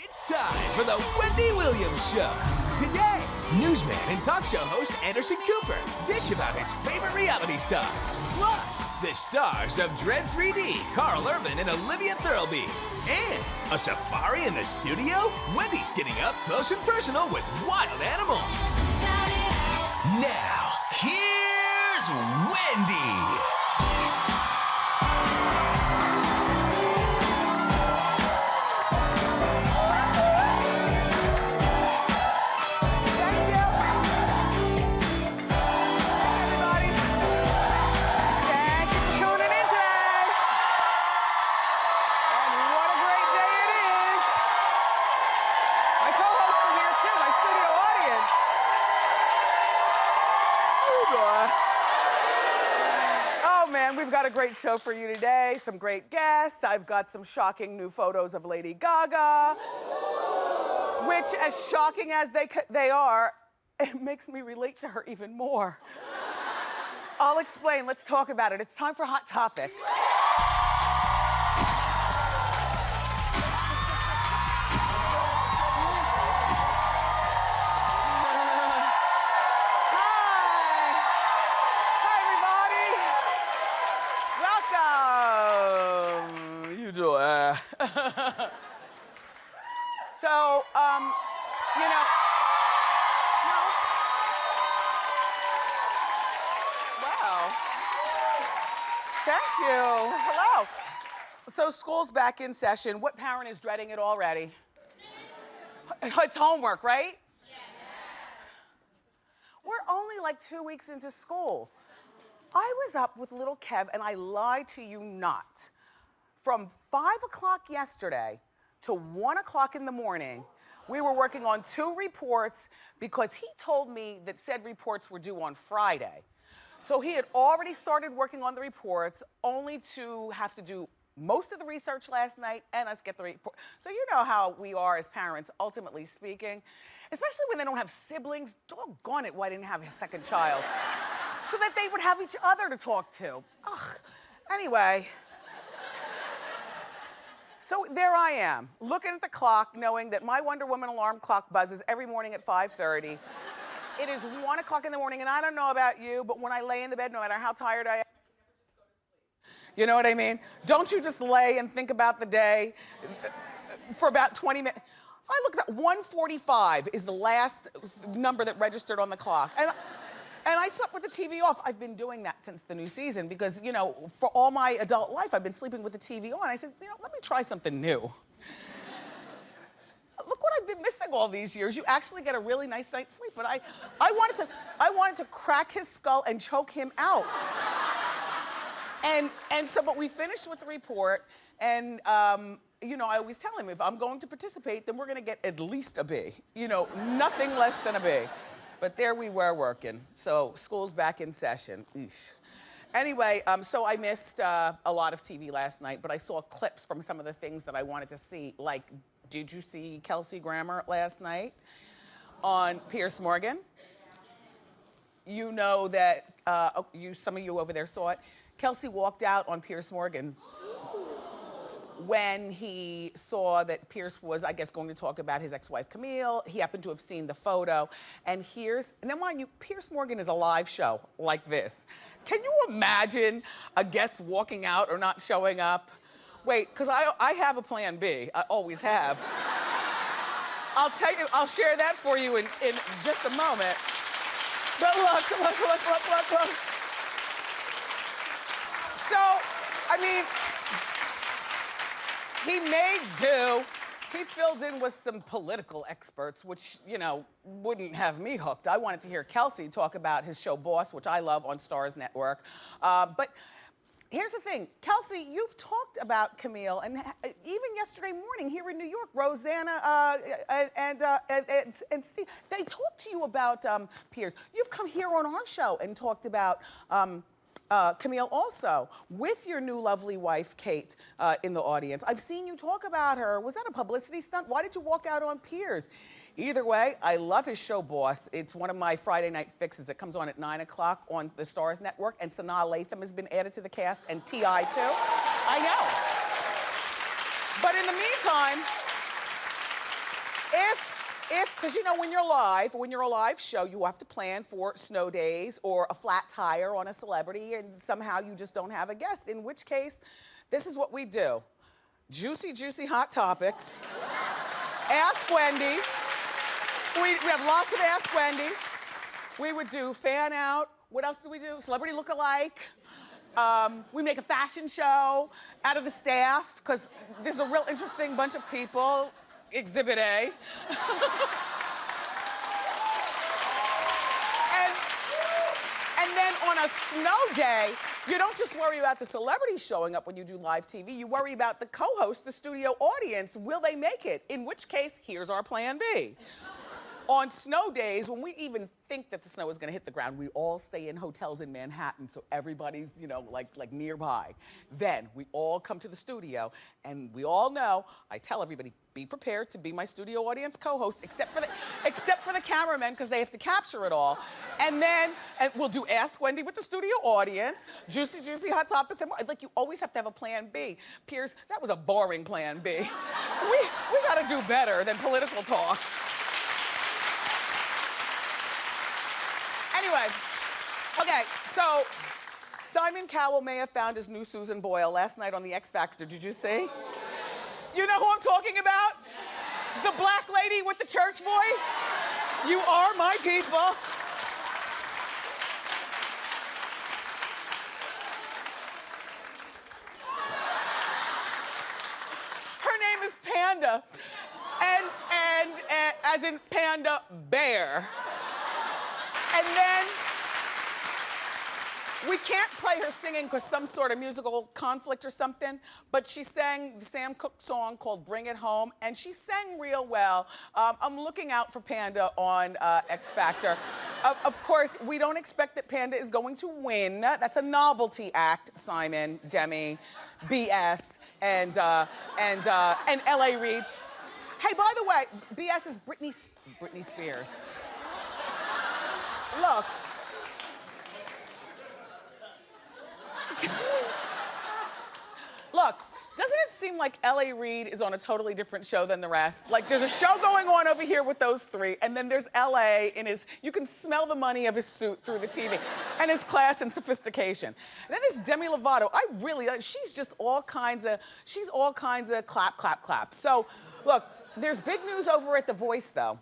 It's time for the Wendy Williams Show. Today, newsman and talk show host Anderson Cooper dish about his favorite reality stars. Plus, the stars of Dredd 3D, Karl and Olivia Thirlby. And a safari in the studio? Wendy's getting up close and personal with wild animals. Now, here's Wendy. We've got a great show for you today, some great guests. I've got some shocking new photos of Lady Gaga, which, as shocking as they are, it makes me relate to her even more. I'll explain. Let's talk about it. It's time for Hot Topics. So, you know, no. Wow. Thank you. Hello. So school's back in session. What parent is dreading it already? It's homework, right? Yes. We're only like 2 weeks into school. I was up with little Kev, and I lie to you not. From 5 o'clock yesterday to 1 o'clock in the morning, we were working on 2 reports because he told me that said reports were due on Friday. So he had already started working on the reports, only to have to do most of the research last night and us get the report. So you know how we are as parents, ultimately speaking, especially when they don't have siblings. Doggone it, why didn't have a second child? So that they would have each other to talk to. Ugh. Anyway. So there I am, looking at the clock, knowing that my Wonder Woman alarm clock buzzes every morning at 5:30. It is 1 o'clock in the morning, and I don't know about you, but when I lay in the bed, no matter how tired I am, you know what I mean? Don't you just lay and think about the day for about 20 minutes? I looked at 1:45 is the last number that registered on the clock. And I slept with the TV off. I've been doing that since the new season because, you know, for all my adult life, I've been sleeping with the TV on. I said, you know, let me try something new. Look what I've been missing all these years. You actually get a really nice night's sleep. But I wanted to crack his skull and choke him out. But we finished with the report, and you know, I always tell him if I'm going to participate, then we're gonna get at least a B. You know, nothing less than a B. But there we were working. So school's back in session. Eesh. Anyway, so I missed a lot of TV last night, but I saw clips from some of the things that I wanted to see. Like, did you see Kelsey Grammer last night on Piers Morgan? You know that, some of you over there saw it. Kelsey walked out on Piers Morgan when he saw that Piers was, I guess, going to talk about his ex-wife, Camille. He happened to have seen the photo. And now mind you, Piers Morgan is a live show like this. Can you imagine a guest walking out or not showing up? Wait, because I have a plan B. I always have. I'll tell you, I'll share that for you in just a moment. But look. So, I mean, he made do. He filled in with some political experts, which, you know, wouldn't have me hooked. I wanted to hear Kelsey talk about his show Boss, which I love on Starz Network. But here's the thing. Kelsey, you've talked about Camille, and even yesterday morning here in New York, Rosanna and Steve, they talked to you about Piers. You've come here on our show and talked about Camille also, with your new lovely wife, Kate, in the audience. I've seen you talk about her. Was that a publicity stunt? Why did you walk out on Piers? Either way, I love his show, Boss. It's one of my Friday night fixes. It comes on at 9 o'clock on the Starz Network, and Sanaa Lathan has been added to the cast, and T.I. too. I know. But in the meantime, because you know, when you're a live show, you have to plan for snow days or a flat tire on a celebrity, and somehow you just don't have a guest, in which case, this is what we do. Juicy, juicy hot topics. Ask Wendy. We have lots of Ask Wendy. We would do fan out. What else do we do? Celebrity look-alike. We make a fashion show out of the staff, because there's a real interesting bunch of people. Exhibit A. and then on a snow day, you don't just worry about the celebrities showing up when you do live TV, you worry about the co-host, the studio audience. Will they make it? In which case, here's our plan B. On snow days, when we even think that the snow is gonna hit the ground, we all stay in hotels in Manhattan, so everybody's, you know, like nearby. Then we all come to the studio, and we all know, I tell everybody, be prepared to be my studio audience co-host, except for the cameramen, because they have to capture it all. And then we'll do Ask Wendy with the studio audience, juicy, juicy hot topics, and more. Like, you always have to have a plan B. Piers, that was a boring plan B. we gotta do better than political talk. Anyway, okay, so Simon Cowell may have found his new Susan Boyle last night on the X Factor. Did you see? You know who I'm talking about? The black lady with the church voice? You are my people. Her name is Panda, and as in Panda Bear. And then, we can't play her singing because some sort of musical conflict or something, but she sang the Sam Cooke song called Bring It Home, and she sang real well. I'm looking out for Panda on X Factor. Of course, we don't expect that Panda is going to win. That's a novelty act, Simon, Demi, BS, and L.A. Reid. Hey, by the way, BS is Britney Spears. Look. Look, doesn't it seem like L.A. Reid is on a totally different show than the rest? Like, there's a show going on over here with those three, and then there's L.A. in his, you can smell the money of his suit through the TV, and his class and sophistication. And then there's Demi Lovato. I really, she's just all kinds of clap, clap, clap. So, look, there's big news over at The Voice, though.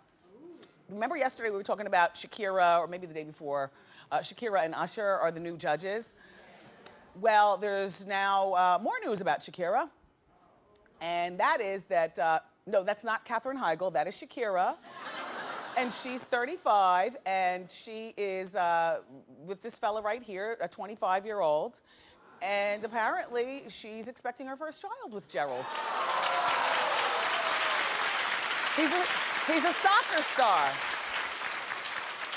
Remember yesterday we were talking about Shakira, or maybe the day before, Shakira and Usher are the new judges. Well, there's now more news about Shakira, and that is that, no, that's not Katherine Heigl, that is Shakira, and she's 35, and she is with this fella right here, a 25-year-old, and apparently she's expecting her first child with Gerald. He's a soccer star.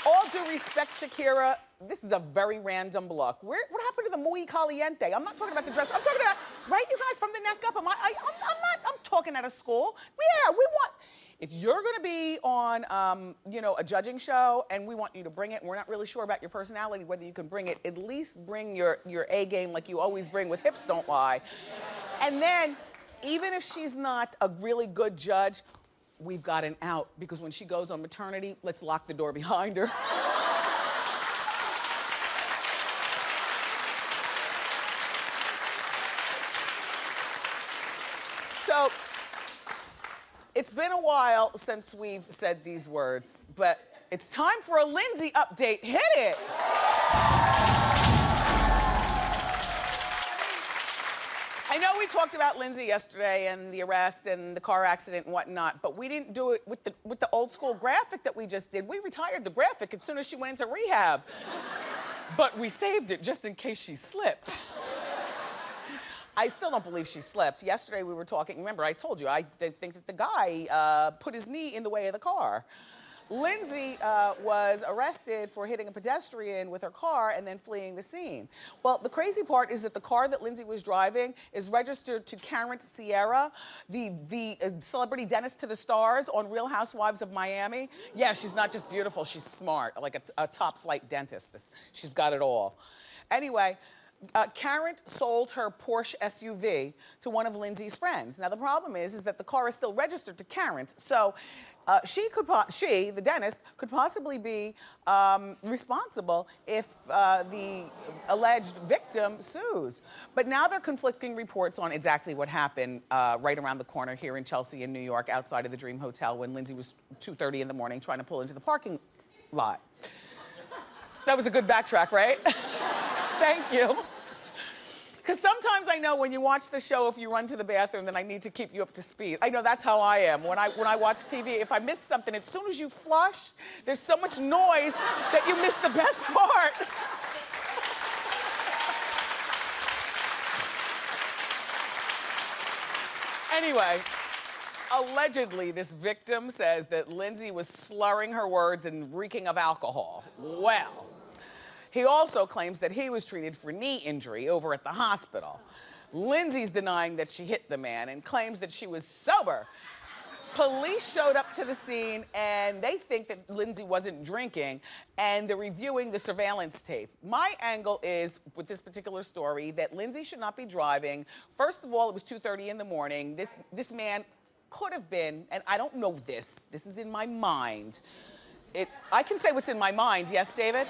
All due respect, Shakira, this is a very random look. What happened to the muy caliente? I'm not talking about the dress. I'm talking about, right, you guys, from the neck up. I'm talking out of school. Yeah, we want, if you're gonna be on, you know, a judging show and we want you to bring it, and we're not really sure about your personality, whether you can bring it, at least bring your A game like you always bring with Hips Don't Lie. And then, even if she's not a really good judge, we've got an out, because when she goes on maternity, let's lock the door behind her. So, it's been a while since we've said these words, but it's time for a Lindsay update. Hit it! I know we talked about Lindsay yesterday and the arrest and the car accident and whatnot, but we didn't do it with the old school graphic that we just did. We retired the graphic as soon as she went into rehab. But we saved it just in case she slipped. I still don't believe she slipped. Yesterday we were talking, remember I told you, I think that the guy put his knee in the way of the car. Lindsay was arrested for hitting a pedestrian with her car and then fleeing the scene. Well, the crazy part is that the car that Lindsay was driving is registered to Karen Sierra, the celebrity dentist to the stars on Real Housewives of Miami. Yeah, she's not just beautiful, she's smart, like a top flight dentist. She's got it all. Anyway, Karen sold her Porsche SUV to one of Lindsay's friends. Now the problem is that the car is still registered to Karen's, so she, the dentist, could possibly be responsible if the alleged victim sues. But now there are conflicting reports on exactly what happened right around the corner here in Chelsea in New York, outside of the Dream Hotel, when Lindsay was 2:30 in the morning trying to pull into the parking lot. That was a good backtrack, right? Thank you. Because sometimes I know when you watch the show, if you run to the bathroom, then I need to keep you up to speed. I know that's how I am. When I watch TV, if I miss something, as soon as you flush, there's so much noise that you miss the best part. Anyway, allegedly, this victim says that Lindsay was slurring her words and reeking of alcohol. Well, he also claims that he was treated for knee injury over at the hospital. Lindsay's denying that she hit the man and claims that she was sober. Police showed up to the scene and they think that Lindsay wasn't drinking, and they're reviewing the surveillance tape. My angle is, with this particular story, that Lindsay should not be driving. First of all, it was 2:30 in the morning. This man could have been, and I don't know this is in my mind. I can say what's in my mind, yes, David?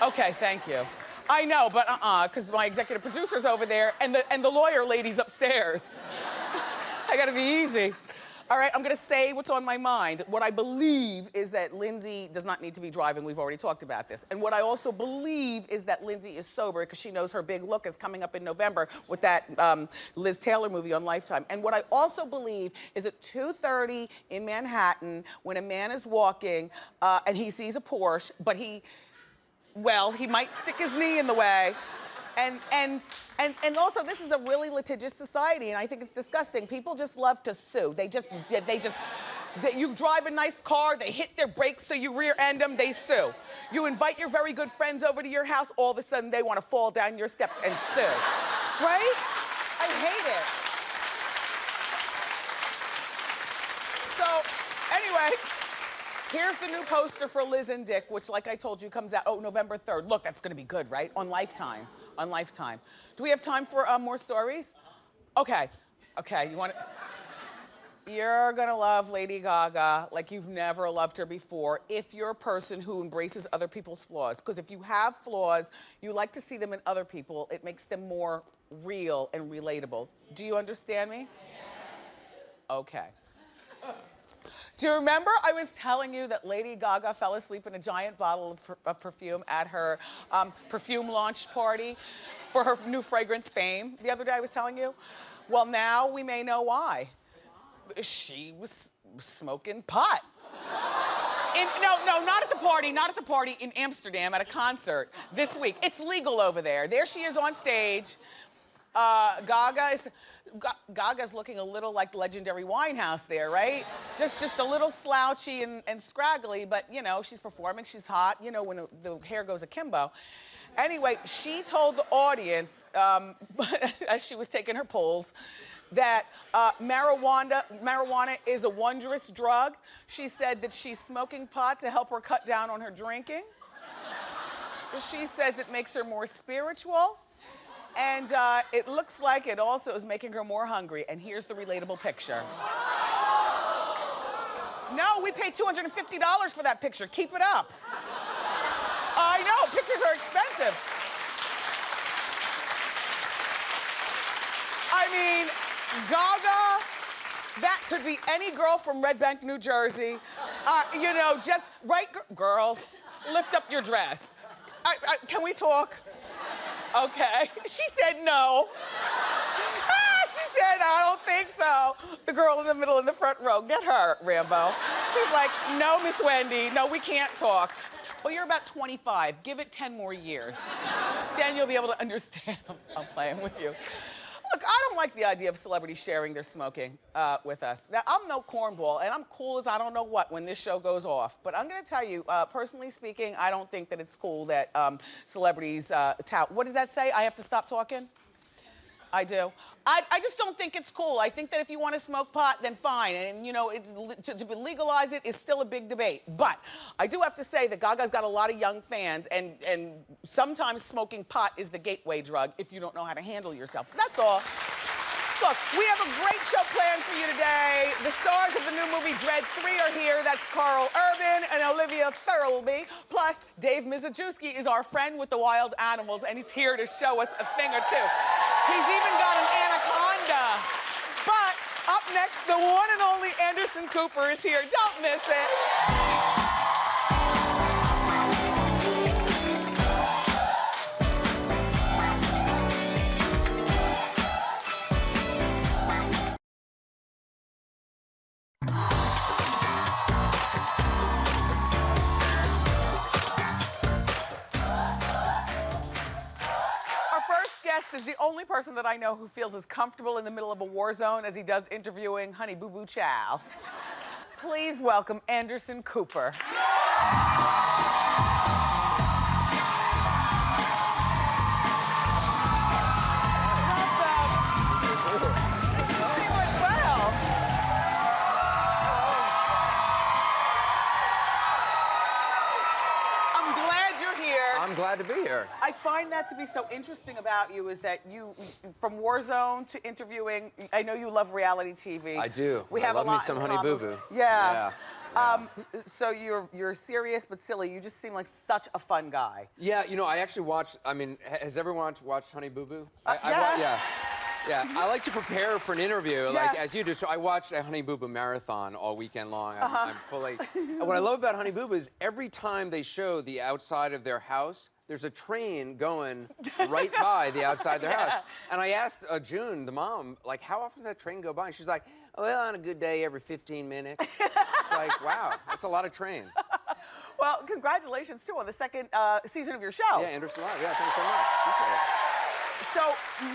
Okay, thank you. I know, but because my executive producer's over there and the lawyer lady's upstairs. I gotta be easy. All right, I'm gonna say what's on my mind. What I believe is that Lindsay does not need to be driving. We've already talked about this. And what I also believe is that Lindsay is sober because she knows her big look is coming up in November with that Liz Taylor movie on Lifetime. And what I also believe is at 2:30 in Manhattan, when a man is walking and he sees a Porsche, but he might stick his knee in the way. And also, this is a really litigious society, and I think it's disgusting. People just love to sue. You drive a nice car, they hit their brakes, so you rear end them, they sue. You invite your very good friends over to your house, all of a sudden they want to fall down your steps and sue. Right? I hate it. So, anyway, here's the new poster for Liz and Dick, which, like I told you, comes out, November 3rd. Look, that's gonna be good, right? On Lifetime. On Lifetime. Do we have time for more stories? Okay, you're gonna love Lady Gaga like you've never loved her before if you're a person who embraces other people's flaws. Because if you have flaws, you like to see them in other people. It makes them more real and relatable. Do you understand me? Yes. Okay. Do you remember I was telling you that Lady Gaga fell asleep in a giant bottle of perfume at her perfume launch party for her new fragrance Fame the other day? I was telling you. Well, now we may know why. She was smoking pot. No, not at the party in Amsterdam at a concert this week. It's legal over there. There she is on stage. Gaga's looking a little like Legendary Winehouse there, right? Just a little slouchy and scraggly, but you know, she's performing, she's hot, you know, when the hair goes akimbo. Anyway, she told the audience, as she was taking her pulls, that marijuana is a wondrous drug. She said that she's smoking pot to help her cut down on her drinking. She says it makes her more spiritual. And it looks like it also is making her more hungry. And here's the relatable picture. No, we paid $250 for that picture. Keep it up. I know, pictures are expensive. I mean, Gaga, that could be any girl from Red Bank, New Jersey. You know, just, right, girls, lift up your dress. Can we talk? Okay. She said no. She said, I don't think so. The girl in the middle in the front row, get her, Rambo. She's like, no, Miss Wendy, no, we can't talk. Well, you're about 25. Give it 10 more years. Then you'll be able to understand. I'm playing with you. Look, I don't like the idea of celebrities sharing their smoking with us. Now, I'm no cornball, and I'm cool as I don't know what when this show goes off. But I'm gonna tell you, personally speaking, I don't think that it's cool that celebrities tout. What did that say? I have to stop talking? I do. I just don't think it's cool. I think that if you want to smoke pot, then fine. And, you know, to legalize it is still a big debate. But I do have to say that Gaga's got a lot of young fans, and sometimes smoking pot is the gateway drug if you don't know how to handle yourself. That's all. Look, we have a great show planned for you today. The stars of the new movie Dredd 3 are here. That's Karl and Olivia Thirlby. Plus, Dave Mizejewski is our friend with the wild animals, and he's here to show us a thing or two. He's even got an anaconda. But up next, the one and only Anderson Cooper is here. Don't miss it. Is the only person that I know who feels as comfortable in the middle of a war zone as he does interviewing Honey Boo Boo Chow. Please welcome Anderson Cooper. I'm glad to be here. I find that to be so interesting about you is that you, from Warzone to interviewing, I know you love reality TV. I do. We have love a lot me some Honey Boo Boo. Yeah. So you're serious but silly. You just seem like such a fun guy. Yeah, you know, I actually watched, I mean, has everyone watched Honey Boo Boo? Yes. Yeah, I like to prepare for an interview, like as you do. So I watched a Honey Boo Boo marathon all weekend long. I'm fully. And what I love about Honey Boo Boo is every time they show the outside of their house, there's a train going right by the outside of their house. And I asked June, the mom, like, how often does that train go by? And she's like, well, on a good day, every 15 minutes. It's like, wow, that's a lot of train. Well, congratulations, too, on the second season of your show. Yeah, Anderson Live. Yeah, thanks so much. Appreciate it. So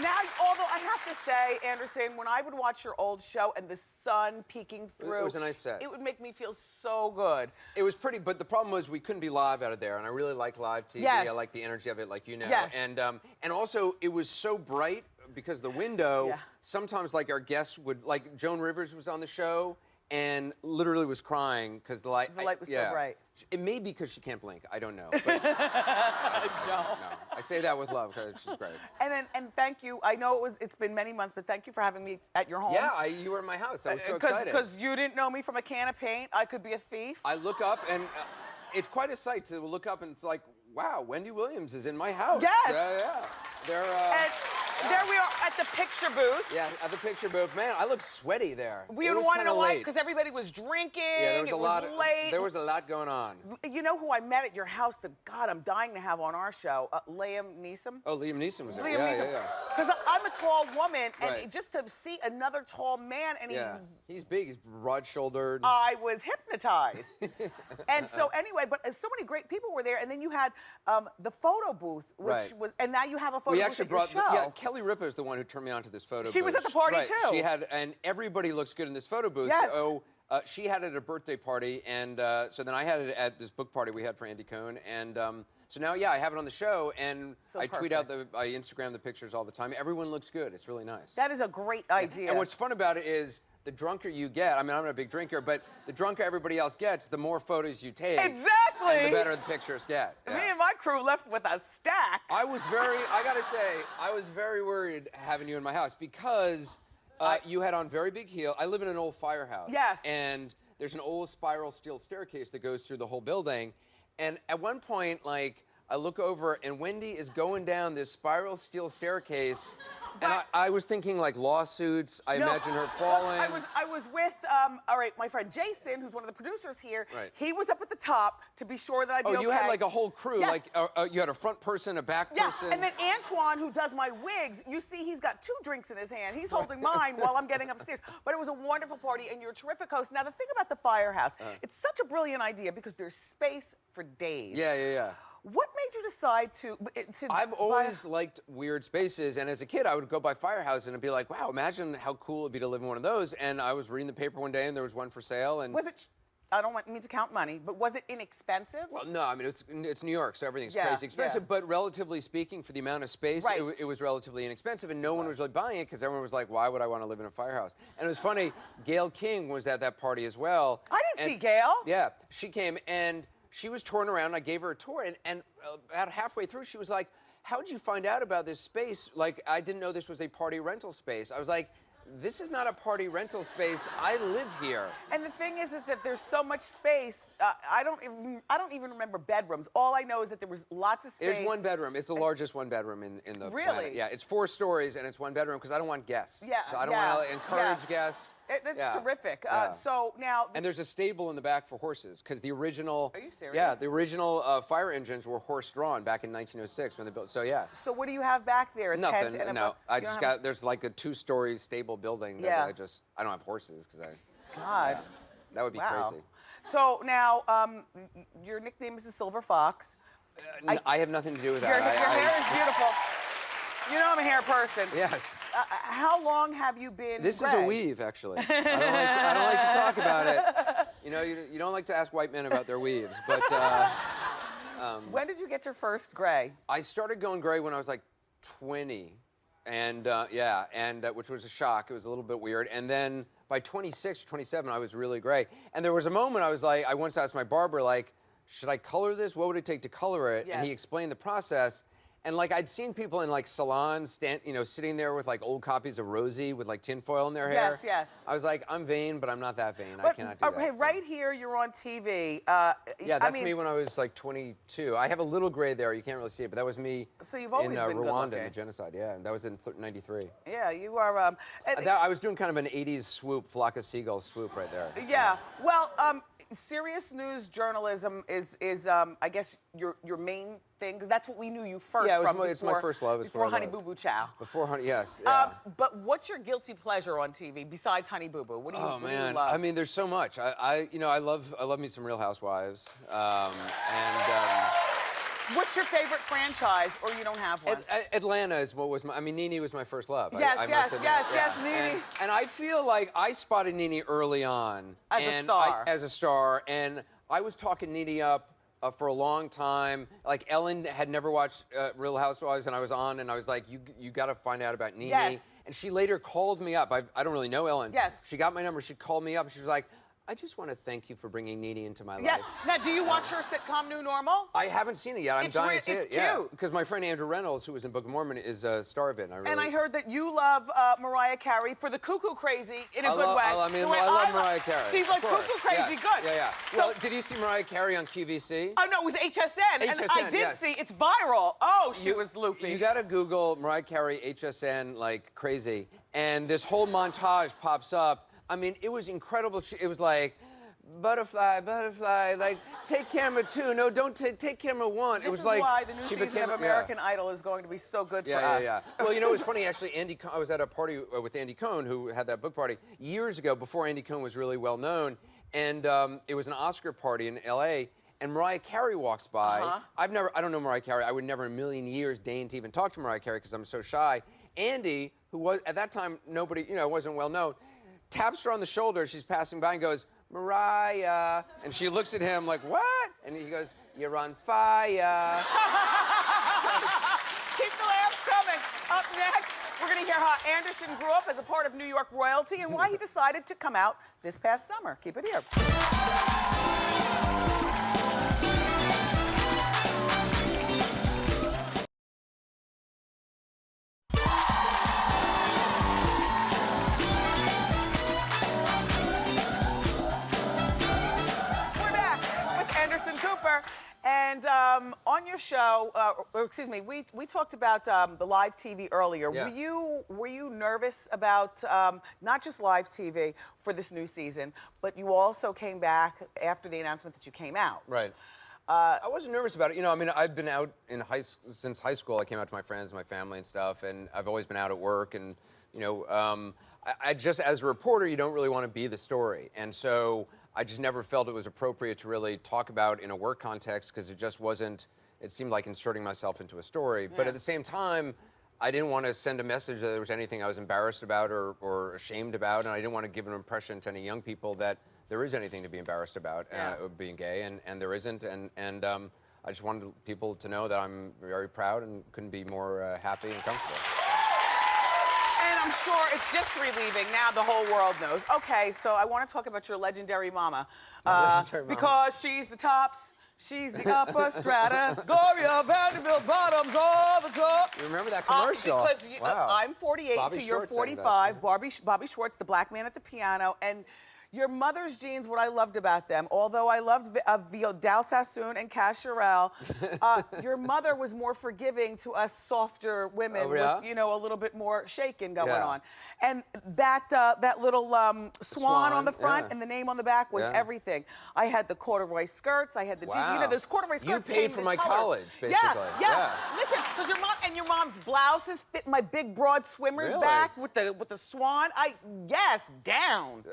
now, although I have to say, Anderson, when I would watch your old show and the sun peeking through, it was a nice set. It would make me feel so good. It was pretty, but the problem was we couldn't be live out of there, and I really like live TV. Yes. I like the energy of it, like you know. Yes. And also it was so bright because the window. Yeah. Sometimes like our guests would, like Joan Rivers was on the show and literally was crying because the light. The light was so bright. It may be because she can't blink. I don't know. But, no, I say that with love because she's great. And thank you. I know it's been many months, but thank you for having me at your home. Yeah, you were in my house. I was so excited. Because you didn't know me from a can of paint. I could be a thief. I look up and it's quite a sight to look up and it's like, wow, Wendy Williams is in my house. Yes. Yeah. They're. And there we are at the picture booth. Yeah, at the picture booth. Man, I look sweaty there. We didn't want to know why, because everybody was drinking. Yeah, it was late. There was a lot going on. You know who I met at your house that, God, I'm dying to have on our show? Liam Neeson. Oh, Liam Neeson was there. Liam Neeson. Yeah. Because I'm a tall woman, and Right. just to see another tall man, and he's big, he's broad-shouldered. I was hypnotized. And so anyway, but so many great people were there, and then you had the photo booth, which was, and now you have a photo booth at your show. Yeah, Kelly Ripa is the one who turned me on to this photo booth. She was at the party too. She had, and everybody looks good in this photo booth. Yes. So she had it at a birthday party, and so then I had it at this book party we had for Andy Cohen, and so now, I have it on the show, and so I tweet out I Instagram the pictures all the time. Everyone looks good. It's really nice. That is a great idea. And what's fun about it is, the drunker you get, I mean, I'm not a big drinker, but the drunker everybody else gets, the more photos you take. Exactly. And the better the pictures get. Yeah. Me and my crew left with a stack. I gotta say, I was very worried having you in my house because you had on very big heels. I live in an old firehouse. Yes. And there's an old spiral steel staircase that goes through the whole building. And at one point, like, I look over and Wendy is going down this spiral steel staircase. And I was thinking like lawsuits. I imagine her falling. I was with, all right, my friend Jason, who's one of the producers here. Right. He was up at the top to be sure that I'd be okay. Oh, you had like a whole crew. Yes. Like you had a front person, a back person. Yeah, and then Antoine, who does my wigs, you see he's got 2 drinks in his hand. He's holding mine while I'm getting upstairs. But it was a wonderful party, and you're a terrific host. Now, the thing about the firehouse, it's such a brilliant idea because there's space for days. Yeah. What made you decide to I've always liked weird spaces, and as a kid, I would go by firehouse and I'd be like, wow, imagine how cool it'd be to live in one of those. And I was reading the paper one day, and there was one for sale. And was it I don't mean to count money, but was it inexpensive? Well, no, I mean, it's New York, so everything's crazy expensive, but relatively speaking, for the amount of space, it was relatively inexpensive, and no one was really buying it because everyone was like, why would I want to live in a firehouse? And it was funny, Gayle King was at that party as well. I didn't see Gayle. Yeah, she came, and she was touring around, and I gave her a tour, and about halfway through, she was like, how'd you find out about this space? Like, I didn't know this was a party rental space. I was like, this is not a party rental space. I live here. And the thing is that there's so much space. I don't even remember bedrooms. All I know is that there was lots of space. There's one bedroom. It's the largest one bedroom in the Really? planet. Yeah, it's 4 stories and it's one bedroom because I don't want guests. Yeah. So I don't want to encourage guests. That's terrific. Yeah. So now. And there's a stable in the back for horses because the original. Are you serious? Yeah, the original fire engines were horse-drawn back in 1906 when they built. So yeah. So what do you have back there? A Nothing. Tent and No, I just got. There's like a 2-story stable building that I don't have horses because I. God. That would be crazy. So now, your nickname is the Silver Fox. I have nothing to do with that. Your hair is beautiful. You know I'm a hair person. Yes. How long have you been This gray? is a weave, actually. I don't like to talk about it. You know, you don't like to ask white men about their weaves, but... when did you get your first gray? I started going gray when I was like 20, and which was a shock. It was a little bit weird. And then by 26 or 27, I was really gray. And there was a moment I was like, I once asked my barber, like, should I color this? What would it take to color it? Yes. And he explained the process. And like I'd seen people in like salons sitting there with like old copies of Rosie with like tinfoil in their hair. Yes, yes. I was like, I'm vain, but I'm not that vain. I cannot do that. Okay, right here, you're on TV. Yeah, that's me when I was like 22. I have a little gray there. You can't really see it, but that was me. So you've always in been Rwanda good in the genocide. Yeah, and that was in '93. Yeah, you are. I was doing kind of an '80s swoop, flock of seagulls swoop right there. Yeah. Well, serious news journalism is I guess your main thing, because that's what we knew you first from. Yeah, it's my first love. Before Honey Boo Boo Chow. Before Honey, yes. Yeah. But what's your guilty pleasure on TV besides Honey Boo Boo? What do you, oh what do you man, love? I mean, there's so much. I love me some Real Housewives. What's your favorite franchise, or you don't have one? Atlanta is what was my. I mean, Nene was my first love. Yes, I must admit. yes, Nene. And I feel like I spotted Nene early on as a star, and I was talking Nene up for a long time. Like Ellen had never watched Real Housewives, and I was on, and I was like, you got to find out about Nene. Yes. And she later called me up. I don't really know Ellen. Yes. She got my number. She called me up. She was like, I just want to thank you for bringing Nene into my Yeah. life. Now, do you watch her sitcom New Normal? I haven't seen it yet. I'm dying to see it. It's Yeah, cute. because my friend Andrew Reynolds, who was in Book of Mormon, is a star of it. And I heard that you love Mariah Carey for the cuckoo crazy in a good way. I love Mariah Carey. She's like cuckoo crazy good. Yeah. So, well, did you see Mariah Carey on QVC? Oh, no, it was HSN. And I did see, it's viral. Oh, she was loopy. You got to Google Mariah Carey HSN like crazy. And this whole montage pops up. I mean, it was incredible. It was like, butterfly, butterfly, like, take camera 2. No, don't take camera 1. This it was is like why the new season of American Idol is going to be so good for us. Yeah. Well, you know, it was funny, actually, I was at a party with Andy Cohen, who had that book party, years ago, before Andy Cohen was really well known, and it was an Oscar party in L.A., and Mariah Carey walks by. I don't know Mariah Carey. I would never in a million years deign to even talk to Mariah Carey because I'm so shy. Andy, who was, at that time, nobody, wasn't well known, taps her on the shoulder. She's passing by and goes, Mariah. And she looks at him like, what? And he goes, you're on fire. Keep the laughs coming. Up next, we're going to hear how Anderson grew up as a part of New York royalty and why he decided to come out this past summer. Keep it here. And on your show, excuse me, we talked about the live TV earlier. Yeah. Were you nervous about not just live TV for this new season, but you also came back after the announcement that you came out? Right. I wasn't nervous about it. I mean, I've been out since high school. I came out to my friends, my family, and stuff, and I've always been out at work. And I just, as a reporter, you don't really want to be the story, and so I just never felt it was appropriate to really talk about in a work context because it just wasn't, it seemed like inserting myself into a story. Yeah. But at the same time, I didn't want to send a message that there was anything I was embarrassed about or ashamed about, and I didn't want to give an impression to any young people that there is anything to be embarrassed about being gay, and there isn't, and I just wanted people to know that I'm very proud and couldn't be more happy and comfortable. And I'm sure it's just relieving. Now the whole world knows. Okay, so I want to talk about your legendary mama. Because she's the tops. She's the upper strata. Gloria Vanderbilt bottoms all the top. You remember that commercial? Because wow. I'm 48 Bobby to you're Schwartz 45. Bobby Schwartz, the black man at the piano. And your mother's genes, what I loved about them, although I loved Vidal Sassoon and Cash Sherrill, your mother was more forgiving to us softer women with, you know, a little bit more shaking going on. And that little swan on the front and the name on the back was everything. I had the corduroy skirts, I had the jeans. You know, those corduroy skirts. You paid for my college, basically. Yeah. Listen, because your mom's blouses fit my big broad swimmer's back with the swan. Down.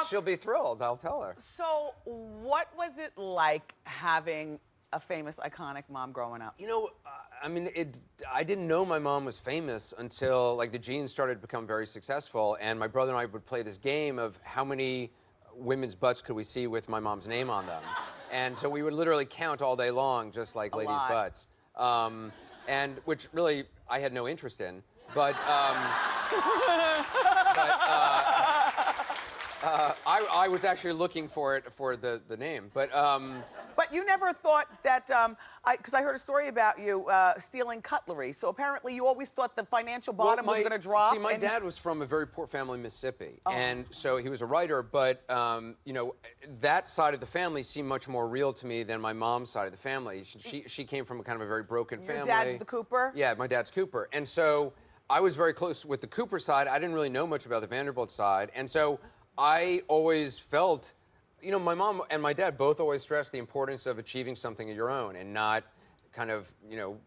She'll be thrilled, I'll tell her. So what was it like having a famous, iconic mom growing up? You know, I mean, I didn't know my mom was famous until, like, the Jeans started to become very successful, and my brother and I would play this game of how many women's butts could we see with my mom's name on them. And so we would literally count all day long, just like ladies' butts. And which really I had no interest in, but I was actually looking for the name, But you never thought that, because I heard a story about you stealing cutlery. So apparently you always thought the financial bottom was going to drop. See, my dad was from a very poor family in Mississippi, and so he was a writer. But you know, that side of the family seemed much more real to me than my mom's side of the family. She came from a kind of a very broken family. Your dad's the Cooper? Yeah, my dad's Cooper, and so I was very close with the Cooper side. I didn't really know much about the Vanderbilt side, and so I always felt, you know, my mom and my dad both always stressed the importance of achieving something of your own and not kind of, you know,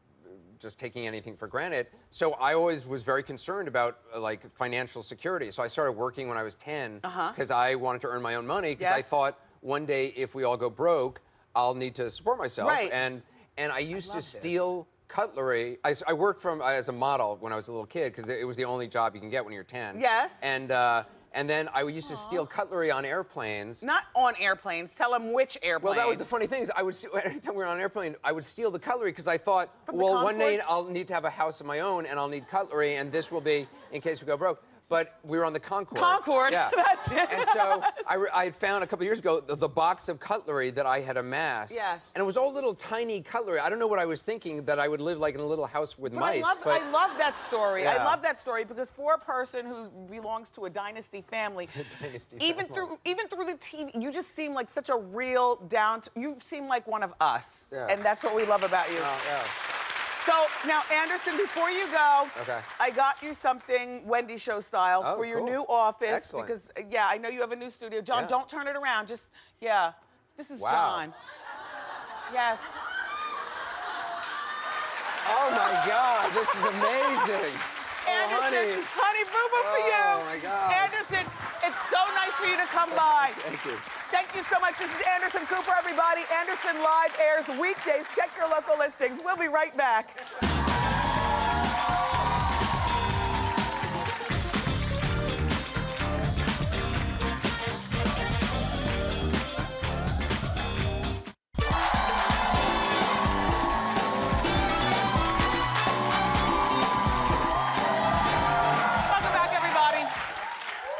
just taking anything for granted. So I always was very concerned about like financial security. So I started working when I was 10 because I wanted to earn my own money because I thought one day if we all go broke, I'll need to support myself. Right. And I used to steal cutlery. I worked as a model when I was a little kid because it was the only job you can get when you're 10. Yes. And then I used to steal cutlery on airplanes. Not on airplanes. Tell them which airplane. Well, that was the funny thing is every time we were on an airplane, I would steal the cutlery because I thought, well, one day I'll need to have a house of my own and I'll need cutlery and this will be in case we go broke. But we were on the Concorde. Concorde, yeah. That's it. And so I had found a couple years ago the box of cutlery that I had amassed. Yes. And it was all little tiny cutlery. I don't know what I was thinking, that I would live like in a little house with mice. I love that story. Yeah. I love that story because for a person who belongs to a dynasty family, even through the TV, you just seem like such a real you seem like one of us. Yeah. And that's what we love about you. Oh, yeah. So now, Anderson, before you go, okay. I got you something Wendy show style for your new office. Excellent. Because, yeah, I know you have a new studio. John, don't turn it around. Just, this is John. Yes. Oh, my God, this is amazing. Anderson, honey boo-boo for you. Oh, my God. Anderson, it's so nice for you to come by. Thank you. Thank you so much. This is Anderson Cooper, everybody. Anderson Live airs weekdays. Check your local listings. We'll be right back.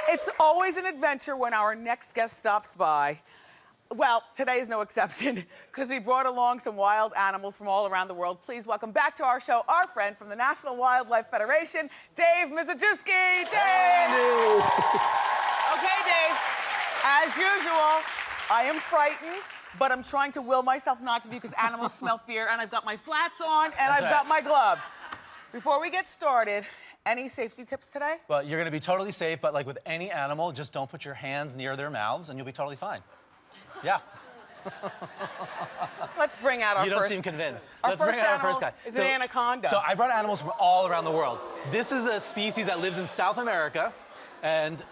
It's always an adventure when our next guest stops by. Well, today is no exception, because he brought along some wild animals from all around the world. Please welcome back to our show our friend from the National Wildlife Federation, Dave Mizejewski. Dave! Okay, Dave, as usual, I am frightened, but I'm trying to will myself not to be because animals smell fear, and I've got my flats on, and I've got my gloves. Before we get started, any safety tips today? Well, you're gonna be totally safe, but like with any animal, just don't put your hands near their mouths and you'll be totally fine. Yeah. Let's bring out our first. You don't seem convinced. Let's bring out our first guy. It's an anaconda. So I brought animals from all around the world. This is a species that lives in South America, and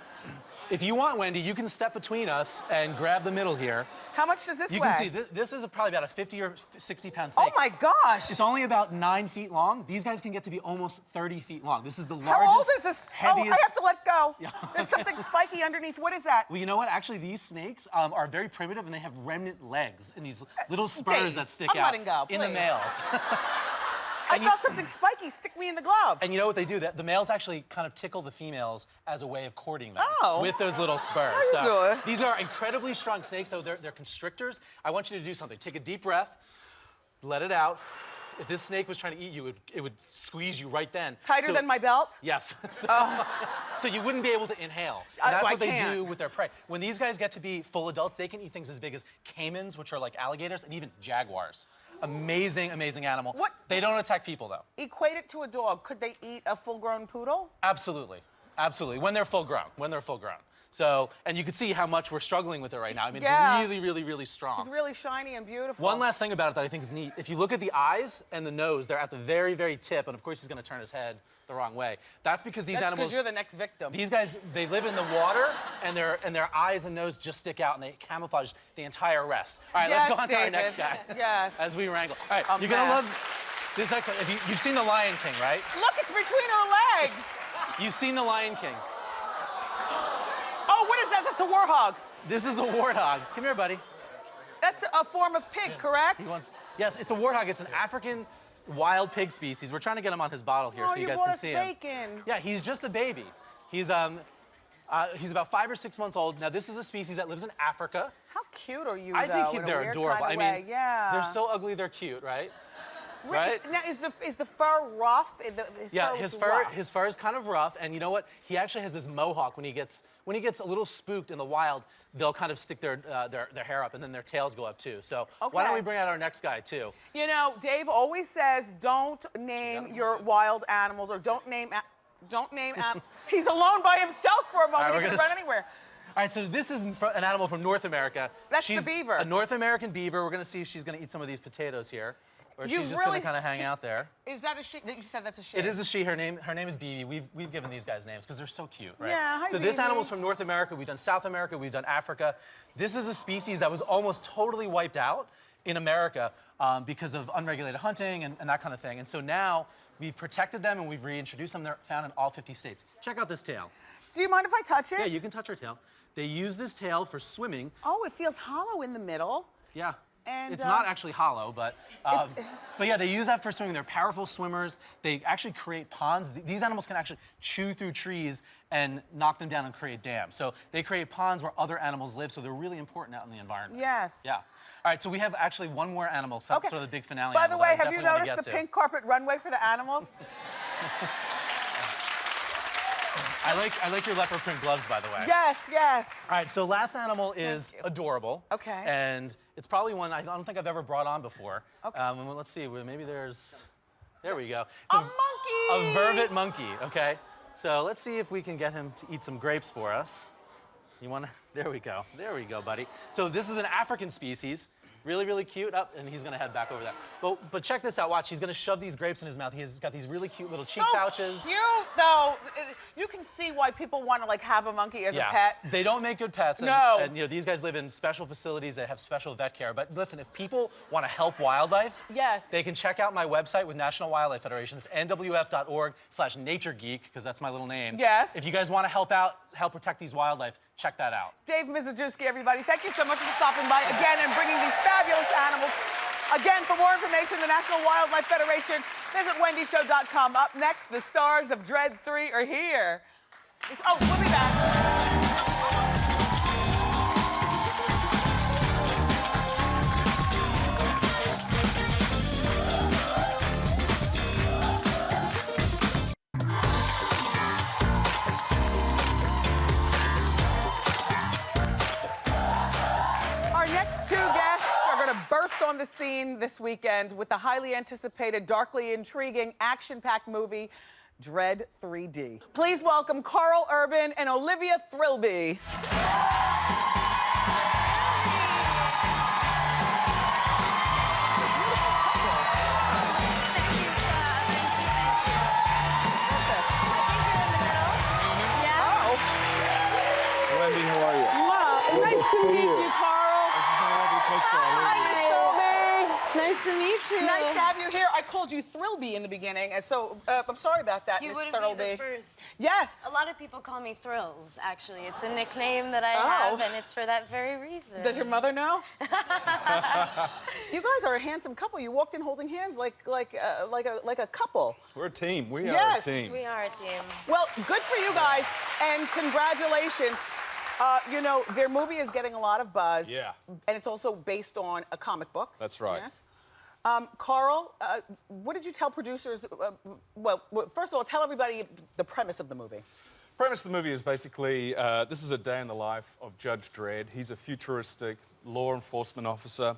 If you want, Wendy, you can step between us and grab the middle here. How much does this weigh? You can see, this is probably about a 50 or 60-pound steak. Oh my gosh! It's only about 9 feet long. These guys can get to be almost 30 feet long. This is the largest, How old is this? heaviest... Oh, I have to let go. There's something spiky underneath. What is that? Well, you know what? Actually, these snakes are very primitive, and they have remnant legs and these little spurs Dave, that stick I'm out letting go, in the please. males. I felt something spiky stick me in the glove. And you know what they do? The males actually kind of tickle the females as a way of courting them with those little spurs. How you doing? These are incredibly strong snakes, so they're constrictors. I want you to do something. Take a deep breath, let it out. If this snake was trying to eat you, it would squeeze you right then. Tighter than my belt? Yes. So you wouldn't be able to inhale. And that's what they do with their prey. When these guys get to be full adults, they can eat things as big as caimans, which are like alligators, and even jaguars. Amazing, amazing animal. What? They don't attack people, though. Equate it to a dog. Could they eat a full-grown poodle? Absolutely. Absolutely. When they're full grown. When they're full grown. So, and you can see how much we're struggling with it right now. I mean, Yeah. it's really, really, really strong. It's really shiny and beautiful. One last thing about it that I think is neat. If you look at the eyes and the nose, they're at the very, very tip, and of course he's going to turn his head the wrong way. That's because these That's animals... because you're the next victim. These guys, they live in the water, and their eyes and nose just stick out, and they camouflage the entire rest. All right, let's Yes, go on to our David. next guy. Yes. As we wrangle. All right, A you're going to mess. love this next one. If you've seen The Lion King, right? Look, it's between her legs. You've seen The Lion King. Oh, what is that? That's a warthog. This is the warthog. Come here, buddy. That's a form of pig, correct? Yes, it's a warthog. It's an African wild pig species. We're trying to get him on his bottles here so you guys brought can us see him. bacon. Yeah, he's just a baby. He's about 5 or 6 months old. Now, this is a species that lives in Africa. How cute are you, I though, think in a they're weird adorable. kind of way? Yeah. They're so ugly, they're cute, right? Right? Now, is the fur rough? His fur is kind of rough, and you know what? He actually has this mohawk. When he gets a little spooked in the wild, they'll kind of stick their hair up, and then their tails go up too. So why don't we bring out our next guy too? You know, Dave always says, don't name your wild animals, or don't name. He's alone by himself for a moment. He can run anywhere. All right, so this is an animal from North America. That's the beaver. A North American beaver. We're going to see if she's going to eat some of these potatoes here. Or she's just going to kind of hang out there. Is that a she? You said that's a she. It is a she. Her name is Bibi. We've given these guys names because they're so cute, right? Yeah, hi, So this Bibi. animal's from North America. We've done South America. We've done Africa. This is a species that was almost totally wiped out in America because of unregulated hunting and that kind of thing. And so now we've protected them and we've reintroduced them. They're found in all 50 states. Check out this tail. Do you mind if I touch it? Yeah, you can touch her tail. They use this tail for swimming. Oh, it feels hollow in the middle. Yeah. And, it's not actually hollow, but yeah, they use that for swimming. They're powerful swimmers. They actually create ponds. These animals can actually chew through trees and knock them down and create dams. So they create ponds where other animals live, so they're really important out in the environment. Yes. Yeah. All right, so we have actually one more animal, sort of the big finale. By the way, have you definitely wanna noticed the get to. pink carpet runway for the animals? I like your leopard print gloves, by the way. Yes, yes. All right, so last animal is adorable. Okay. And it's probably one I don't think I've ever brought on before. Okay. Well, let's see, maybe there's, there we go. It's a monkey! A vervet monkey, okay? So let's see if we can get him to eat some grapes for us. You wanna, there we go, buddy. So this is an African species. Really, really cute. Up, and he's gonna head back over there. But check this out. Watch. He's gonna shove these grapes in his mouth. He's got these really cute little cheek pouches. So cute, though. You can see why people want to like have a monkey as a pet. They don't make good pets. And, No. And you know these guys live in special facilities that have special vet care. But listen, if people want to help wildlife, yes, they can check out my website with National Wildlife Federation. It's nwf.org/naturegeek because that's my little name. Yes. If you guys want to help protect these wildlife, check that out. Dave Mizejewski, everybody. Thank you so much for stopping by again and bringing these fabulous animals. Again, for more information, the National Wildlife Federation, visit wendyshow.com. Up next, the stars of Dredd 3 are here. Oh, we'll be back. Burst on the scene this weekend with the highly anticipated, darkly intriguing, action-packed movie, Dredd 3D. Please welcome Karl Urban and Olivia Thirlby. you, Karl. This has been a lovely place for Olivia. Thirlby. Nice to meet you. Nice to have you here. I called you Thirlby in the beginning, and so I'm sorry about that, You Miss wouldn't Thirlby. be the first. Yes. A lot of people call me Thrills, actually. It's a nickname that I have, and it's for that very reason. Does your mother know? You guys are a handsome couple. You walked in holding hands like a couple. We're a team. We Yes. are a team. We are a team. Well, good for you guys, and congratulations. You know, their movie is getting a lot of buzz. Yeah. And it's also based on a comic book. That's right. Yes. Karl, what did you tell producers? Well, first of all, tell everybody the premise of the movie. Premise of the movie is basically this is a day in the life of Judge Dredd. He's a futuristic law enforcement officer.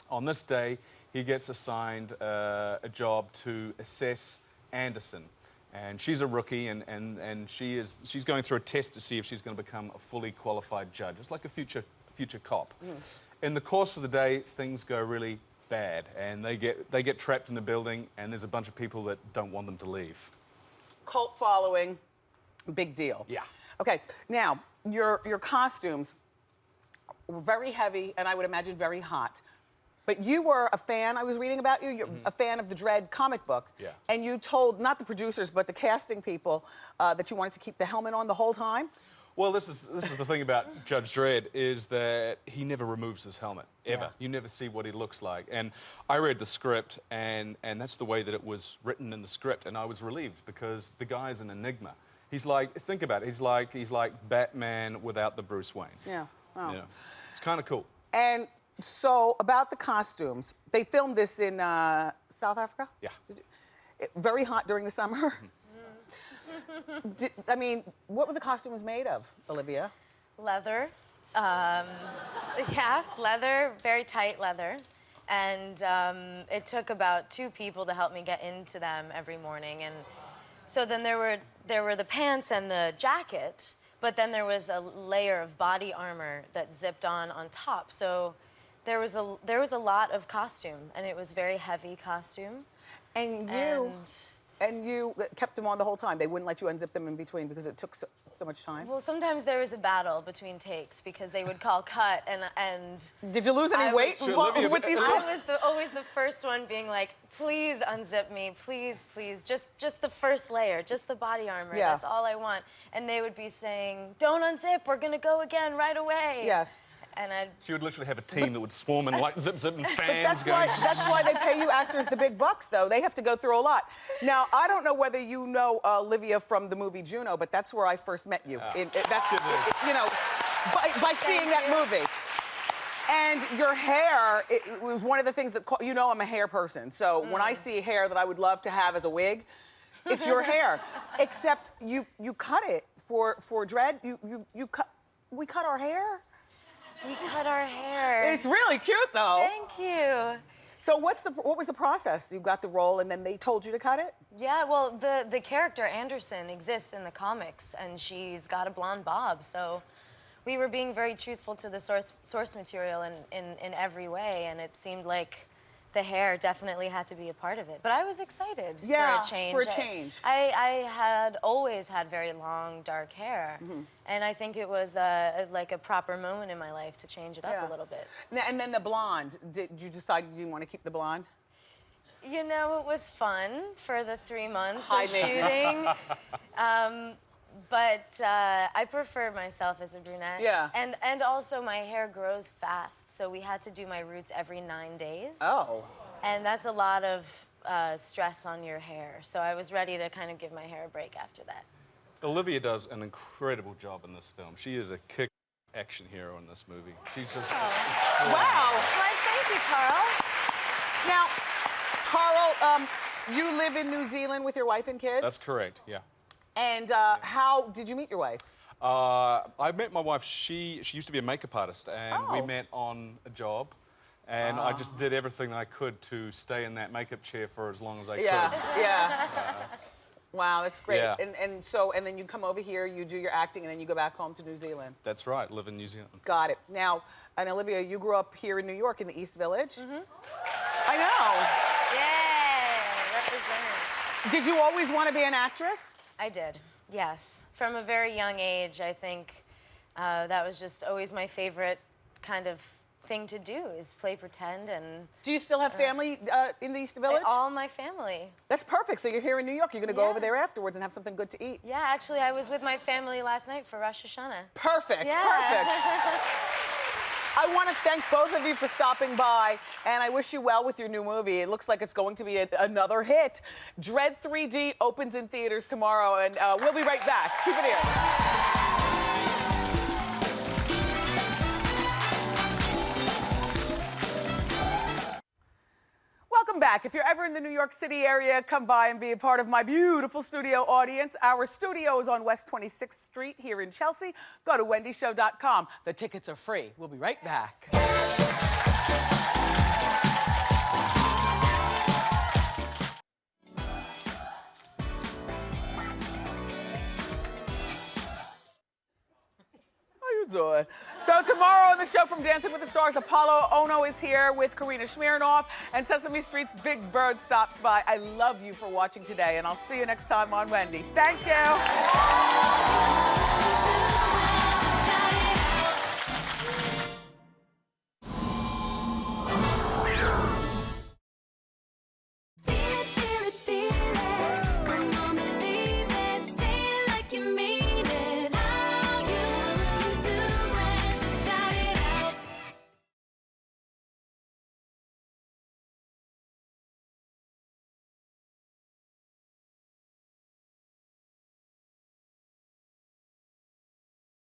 On this day, he gets assigned a job to assess Anderson. And she's a rookie, and she's going through a test to see if she's going to become a fully qualified judge. It's like a future cop. In the course of the day, things go really bad, and they get trapped in the building, and there's a bunch of people that don't want them to leave. Cult following, big deal. Yeah. Okay, now your costumes were very heavy, and I would imagine very hot. But you were a fan, I was reading about you, you're a fan of the Dredd comic book. Yeah. And you told, not the producers, but the casting people, that you wanted to keep the helmet on the whole time? Well, this is the thing about Judge Dredd, is that he never removes his helmet, ever. Yeah. You never see what he looks like. And I read the script, and that's the way that it was written in the script, and I was relieved because the guy's an enigma. He's like, think about it, he's like Batman without the Bruce Wayne. Yeah. Wow. You know, it's kind of cool. And so, about the costumes, they filmed this in South Africa? Yeah. Very hot during the summer. I mean, what were the costumes made of, Olivia? Leather. Yeah, leather, very tight leather. And it took about 2 people to help me get into them every morning. And so then there were the pants and the jacket, but then there was a layer of body armor that zipped on top. So there was a lot of costume, and it was very heavy costume. And you kept them on the whole time. They wouldn't let you unzip them in between because it took so much time. Well, sometimes there was a battle between takes because they would call cut, and Did you lose any weight with these? I was always the first one being like, please unzip me, please, please, just the first layer, just the body armor. Yeah. That's all I want. And they would be saying, don't unzip, we're gonna go again right away. Yes. And I'd. She would literally have a team that would swarm and like zip and fans That's going. why they pay you actors the big bucks, though. They have to go through a lot. Now, I don't know whether you know Olivia from the movie Juno, but that's where I first met you. You know, by seeing that movie. And your hair, it was one of the things that, you know, I'm a hair person. So when I see hair that I would love to have as a wig, it's your hair. Except you cut it for Dredd. We cut our hair. We cut our hair. It's really cute, though. Thank you. So what was the process? You got the role and then they told you to cut it? Yeah, well, the character Anderson exists in the comics, and she's got a blonde bob, so we were being very truthful to the source material in every way, and it seemed like the hair definitely had to be a part of it. But I was excited Yeah, for a change. for a change. I had always had very long, dark hair, and I think it was like a proper moment in my life to change it up a little bit. And then the blonde, did you decide you didn't want to keep the blonde? You know, it was fun for the 3 months High of shooting. But I prefer myself as a brunette. Yeah. And also my hair grows fast, so we had to do my roots every 9 days. Oh. And that's a lot of stress on your hair. So I was ready to kind of give my hair a break after that. Olivia does an incredible job in this film. She is a kick action hero in this movie. She's just. Wow. Why, thank you, Karl. Now, Karl, you live in New Zealand with your wife and kids? That's correct, yeah. And how did you meet your wife? I met my wife. She used to be a makeup artist, and we Oh. met on a job. And I just did everything I could to stay in that makeup chair for as long as I could. Yeah. Wow, that's great. Yeah. And then you come over here, you do your acting, and then you go back home to New Zealand. That's right, live in New Zealand. Got it. Now, and Olivia, you grew up here in New York in the East Village. I know. Yeah, representing. Did you always want to be an actress? I did, yes. From a very young age, I think that was just always my favorite kind of thing to do is play pretend and. Do you still have family in the East Village? All my family. That's perfect. So you're here in New York. You're going to go over there afterwards and have something good to eat. Yeah, actually, I was with my family last night for Rosh Hashanah. Perfect. Yeah. Perfect. I want to thank both of you for stopping by, and I wish you well with your new movie. It looks like it's going to be another hit. Dredd 3D opens in theaters tomorrow, and we'll be right back. Keep it here. Welcome back. If you're ever in the New York City area, come by and be a part of my beautiful studio audience. Our studio is on West 26th Street here in Chelsea. Go to wendyshow.com. The tickets are free. We'll be right back. Doing. So tomorrow on the show from Dancing with the Stars, Apollo Ono is here with Karina Smirnoff, and Sesame Street's Big Bird stops by. I love you for watching today, and I'll see you next time on Wendy. Thank you.